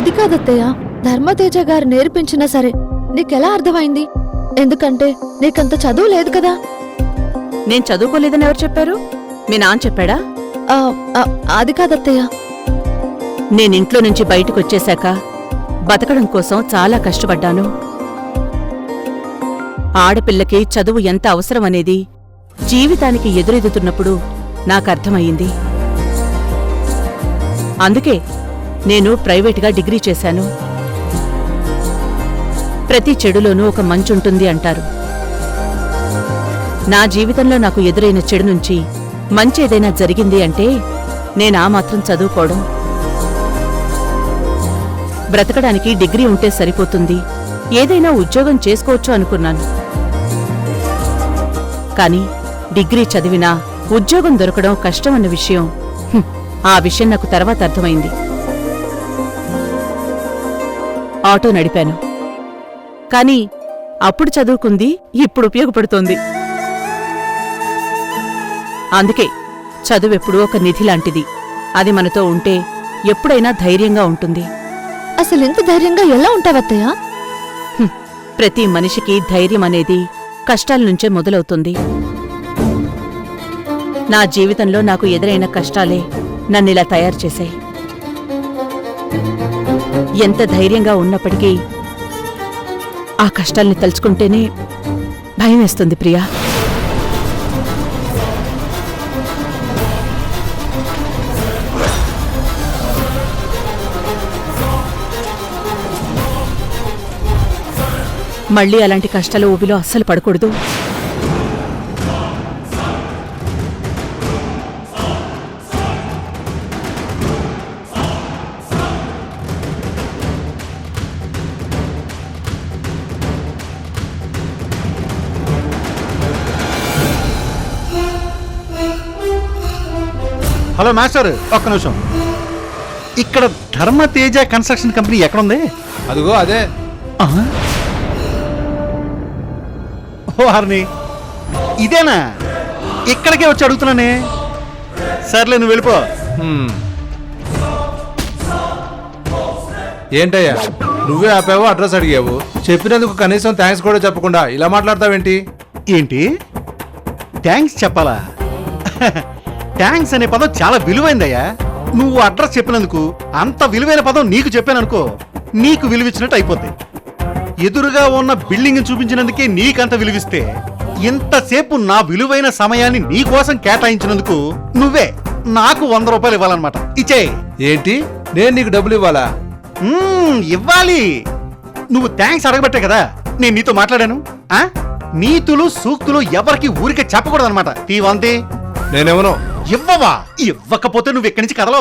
అది కాదత్తయ్య, ధర్మతేజ గారు నేర్పించినా సరే నీకెలా అర్థమైంది? ఎందుకంటే నీకంత చదువు లేదు కదా. నేను చదువుకోలేదని ఎవరు చెప్పారు? మీ నాన్న చెప్పాడా? ఆ, ఆ, అది కాదత్తయ్య. నేనింట్లో నుంచి బయటకొచ్చేశాక బతకడం కోసం చాలా కష్టపడ్డాను. ఆడపిల్లకి చదువు ఎంత అవసరమనేది జీవితానికి ఎదురెదుతున్నప్పుడు నాకర్థమయ్యింది. అందుకే నేను ప్రైవేటుగా డిగ్రీ చేశాను. ప్రతి చెడులోనూ ఒక మంచుంటుంది అంటారు. నా జీవితంలో నాకు ఎదురైన చెడు నుంచి మంచేదైనా జరిగింది అంటే నేనా మాత్రం చదువుకోవడం. బ్రతకడానికి డిగ్రీ ఉంటే సరిపోతుంది, ఏదైనా ఉద్యోగం చేసుకోవచ్చు అనుకున్నాను. కాని డిగ్రీ చదివినా ఉద్యోగం దొరకడం కష్టమన్న విషయం, ఆ విషయం నాకు తర్వాత అర్థమైంది. ఆటో నడిపాను, కాని అప్పుడు చదువుకుంది ఇప్పుడు ఉపయోగపడుతోంది. అందుకే చదువెప్పుడూ ఒక నిధి లాంటిది. అది మనతో ఉంటే ఎప్పుడైనా ధైర్యంగా ఉంటుంది. అసలెంత ధైర్యంగా ఎలా ఉంటావత్తయ్య? ప్రతి మనిషికి ధైర్యం అనేది కష్టాల నుంచే మొదలవుతుంది. నా జీవితంలో నాకు ఎదురైన కష్టాలే నన్నిలా తయారు చేశాయి. ఎంత ధైర్యంగా ఉన్నప్పటికీ ఆ కష్టాల్ని తలుచుకుంటేనే భయం వేస్తుంది ప్రియా. మళ్ళీ అలాంటి కష్టాల ఊబిలో అస్సలు పడకూడదు. హలో మాస్టర్, ఒక్క నిమిషం. ఇక్కడ ధర్మతేజ కన్స్ట్రక్షన్ కంపెనీ ఎక్కడుంది? అదిగో అదే. ఓ హర్ని, ఇదేనా? ఇక్కడికే వచ్చి అడుగుతున్నానే. సర్లే, నువ్వు వెళ్ళిపో. ఏంటయ్యా, నువ్వే ఆపావు, అడ్రస్ అడిగావు. చెప్పినందుకు కనీసం థ్యాంక్స్ కూడా చెప్పకుండా ఇలా మాట్లాడతావేంటి? ఏంటి థ్యాంక్స్ చెప్పాలా? థ్యాంక్స్ అనే పదం చాలా విలువైందయ్యా. నువ్వు అడ్రస్ చెప్పినందుకు అంత విలువైన పదం నీకు చెప్పాననుకో, నీకు విలువిచ్చినట్టు అయిపోద్ది. ఎదురుగా ఉన్న బిల్డింగ్ చూపించినందుకే నీకంత విలువిస్తే, ఇంతసేపు నా విలువైన సమయాన్ని నీకోసం కేటాయించినందుకు నువ్వే నాకు 100 రూపాయలు ఇవ్వాలన్నమాట. ఇచ్చేయ్. ఏంటి, నేను నీకు డబ్బులు ఇవ్వాలా? ఇవ్వాలి. నువ్వు థ్యాంక్స్ అడగబట్టే కదా నేను నీతో మాట్లాడాను. నీతులు సూక్తులు ఎవరికి ఊరికే చెప్పకూడదన్నమాట. తీవంతి. నేనేమను ఇవ్వవా? ఇవ్వకపోతే నువ్వు ఇక్కడి నుంచి కదలో.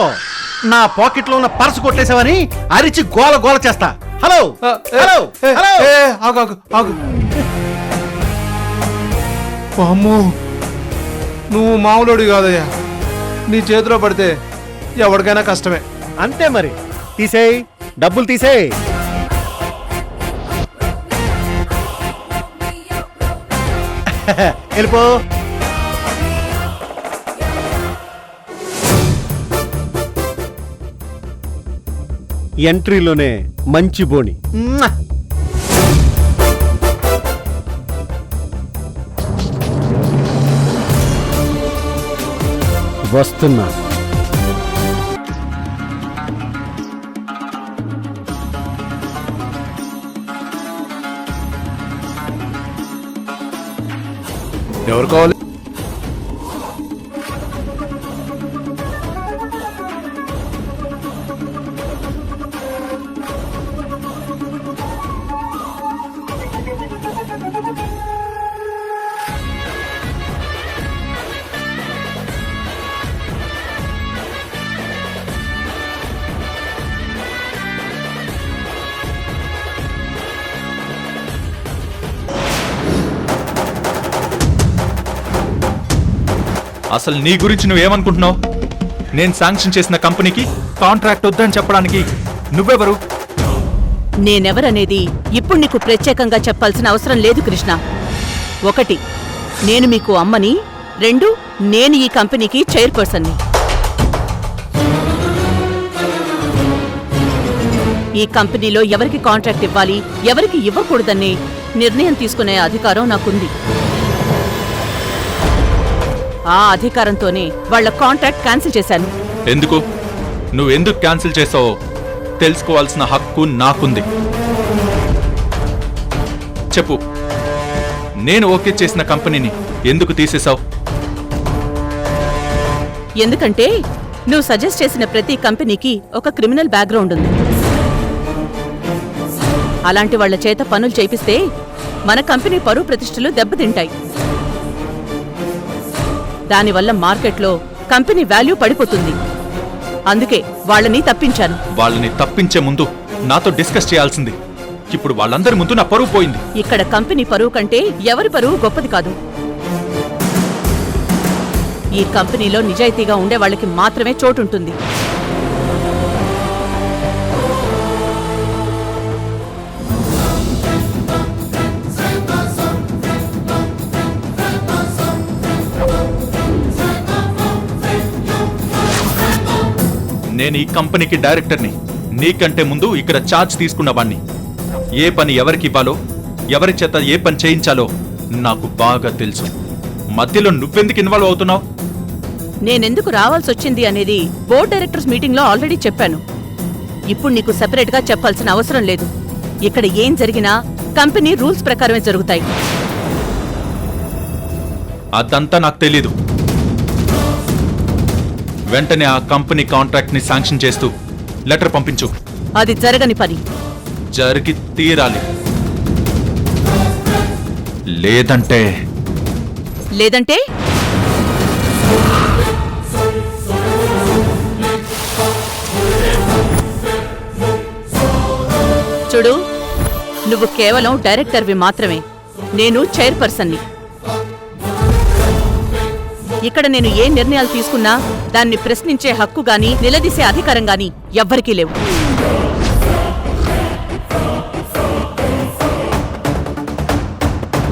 నా పాకెట్లో ఉన్న పర్సు కొట్టేసావని అరిచి గోల గోల చేస్తా. Hello hello hello. ఆగు. అమ్మో, నువ్వు మామూలుడి కాదయ్యా. నీ చేతిలో పడితే ఎవరికైనా కష్టమే. అంతే మరి. తీసేయ్, డబ్బులు తీసేయ్. వెళ్ళిపో. ఎంట్రీలోనే మంచి బోని. వస్తున్నా. ఎవరు కావాలి? అసలు నీ గురించి నువ్వేమనుకుంటున్నావు? నేను శాంక్షన్ చేసిన కంపెనీకి కాంట్రాక్ట్ వద్దని చెప్పడానికి నువ్వెవరు? నేనెవరనేది ఇప్పుడు నీకు ప్రత్యేకంగా చెప్పాల్సిన అవసరం లేదు కృష్ణ. 1, నేను మీకు అమ్మని. 2, నేను ఈ కంపెనీకి చైర్పర్సన్ని. ఈ కంపెనీలో ఎవరికి కాంట్రాక్ట్ ఇవ్వాలి ఎవరికి ఇవ్వకూడదని నిర్ణయం తీసుకునే అధికారం నాకుంది. ఆ అధికారంతోనే వాళ్ళ కాంట్రాక్ట్ క్యాన్సిల్ చేశాను. ఎందుకు? నువ్వెందుకు క్యాన్సిల్ చేసావో తెలుసుకోవాల్సిన హక్కు నాకుంది. చెప్పు, నేను ఓకే చేసిన కంపెనీని ఎందుకు తీసేశావు? ఎందుకంటే నువ్వు సజెస్ట్ చేసిన ప్రతి కంపెనీకి ఒక క్రిమినల్ బ్యాక్గ్రౌండ్ ఉంది. అలాంటి వాళ్ల చేత పనులు చేపిస్తే మన కంపెనీ పరువు ప్రతిష్టలు దెబ్బతింటాయి. దానివల్ల మార్కెట్లో కంపెనీ వాల్యూ పడిపోతుంది. అందుకే వాళ్ళని తప్పించాను. వాళ్ళని తప్పించే ముందు నాతో డిస్కస్ చేయాల్సింది. ఇప్పుడు వాళ్ళందరి ముందు నా పరువు పోయింది. ఇక్కడ కంపెనీ పరువు కంటే ఎవరి పరువు గొప్పది కాదు. ఈ కంపెనీలో నిజాయితీగా ఉండే వాళ్ళకి మాత్రమే చోటుంటుంది. నేను ఈ కంపెనీకి డైరెక్టర్ని. నీకంటే ముందు ఇక్కడ ఛార్జ్ తీసుకున్నవాణ్ణి. ఏ పని ఎవరికి ఇవ్వాలో, ఎవరి చేత ఏ పని చేయించాలో నాకు బాగా తెలుసు. మధ్యలో నువ్వెందుకు ఇన్వాల్వ్ అవుతున్నావు? నేనెందుకు రావాల్సొచ్చింది అనేది బోర్డ్ డైరెక్టర్స్ మీటింగ్లో ఆల్రెడీ చెప్పాను. ఇప్పుడు నీకు సెపరేట్గా చెప్పాల్సిన అవసరం లేదు. ఇక్కడ ఏం జరిగినా కంపెనీ రూల్స్ ప్రకారమే జరుగుతాయి. అదంతా నాకు తెలీదు. వెంటనే ఆ కంపెనీ కాంట్రాక్ట్ ని శాంక్షన్ చేస్తూ లెటర్ పంపించు. అది జరగని పని. జరిగి తీరాలి. లేదంటే లేదంటే చూడు, నువ్వు కేవలం డైరెక్టర్వి మాత్రమే. నేను చైర్పర్సన్ని. ఇక్కడ నేను ఏ నిర్ణయాలు తీసుకున్నా దాన్ని ప్రశ్నించే హక్కు గాని నిలదీసే అధికారం గాని ఎవ్వరికీ లేవు.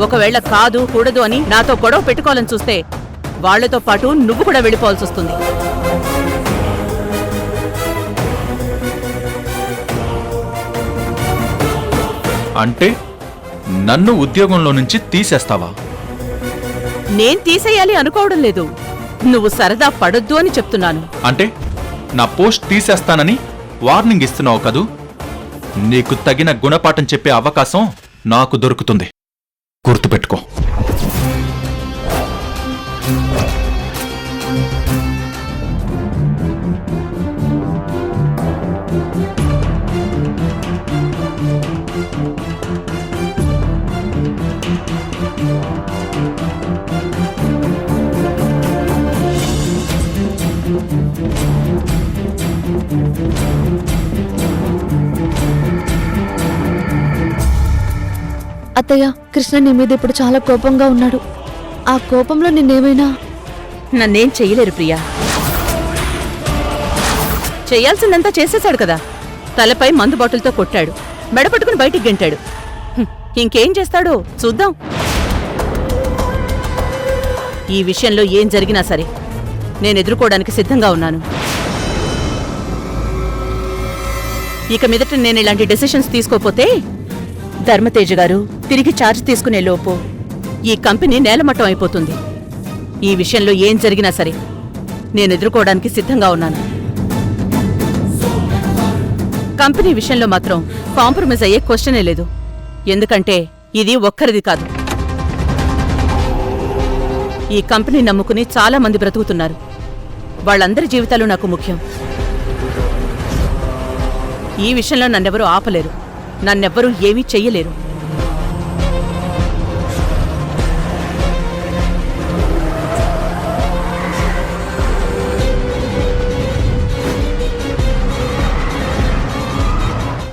ఒకవేళ కాదు కూడదు అని నాతో గొడవ పెట్టుకోవాలని చూస్తే వాళ్లతో పాటు నువ్వు కూడా వెళ్ళిపోవాల్సి వస్తుంది. అంటే నన్ను ఉద్యోగంలో నుంచి తీసేస్తావా? నేను తీసేయాలి అనుకోవడం లేదు. నువ్వు సరదా పడొద్దు అని చెప్తున్నాను. అంటే నా పోస్ట్ తీసేస్తానని వార్నింగ్ ఇస్తున్నావు కదూ? నీకు తగిన గుణపాఠం చెప్పే అవకాశం నాకు దొరుకుతుంది. గుర్తుపెట్టుకో. అత్తయ్య, కృష్ణ నీ మీద ఇప్పుడు చాలా కోపంగా ఉన్నాడు. ఆ కోపంలో నిన్నేమైనా... నన్నేం చెయ్యలేరు ప్రియా. చెయ్యాల్సిందంతా చేసేశాడు కదా. తలపై మందు బాటిల్తో కొట్టాడు, మెడపట్టుకుని బయటికి గెంటాడు. ఇంకేం చేస్తాడో చూద్దాం. ఈ విషయంలో ఏం జరిగినా సరే నేను ఎదుర్కోవడానికి సిద్ధంగా ఉన్నాను. ఇక మీదట నేను ఇలాంటి డెసిషన్స్ తీసుకోపోతే ధర్మతేజ గారు తిరిగి ఛార్జ్ తీసుకునే లోపు ఈ కంపెనీ నేలమట్టం అయిపోతుంది. ఈ విషయంలో ఏం జరిగినా సరే నేను ఎదుర్కోవడానికి సిద్ధంగా ఉన్నాను. కంపెనీ విషయంలో మాత్రం కాంప్రమైజ్ అయ్యే క్వశ్చనే లేదు. ఎందుకంటే ఇది ఒక్కరిది కాదు. ఈ కంపెనీ నమ్ముకుని చాలా మంది బ్రతుకుతున్నారు. వాళ్ళందరి జీవితాలు నాకు ముఖ్యం. ఈ విషయంలో నన్నెవరూ ఆపలేరు, నన్నెవ్వరూ ఏమీ చెయ్యలేరు.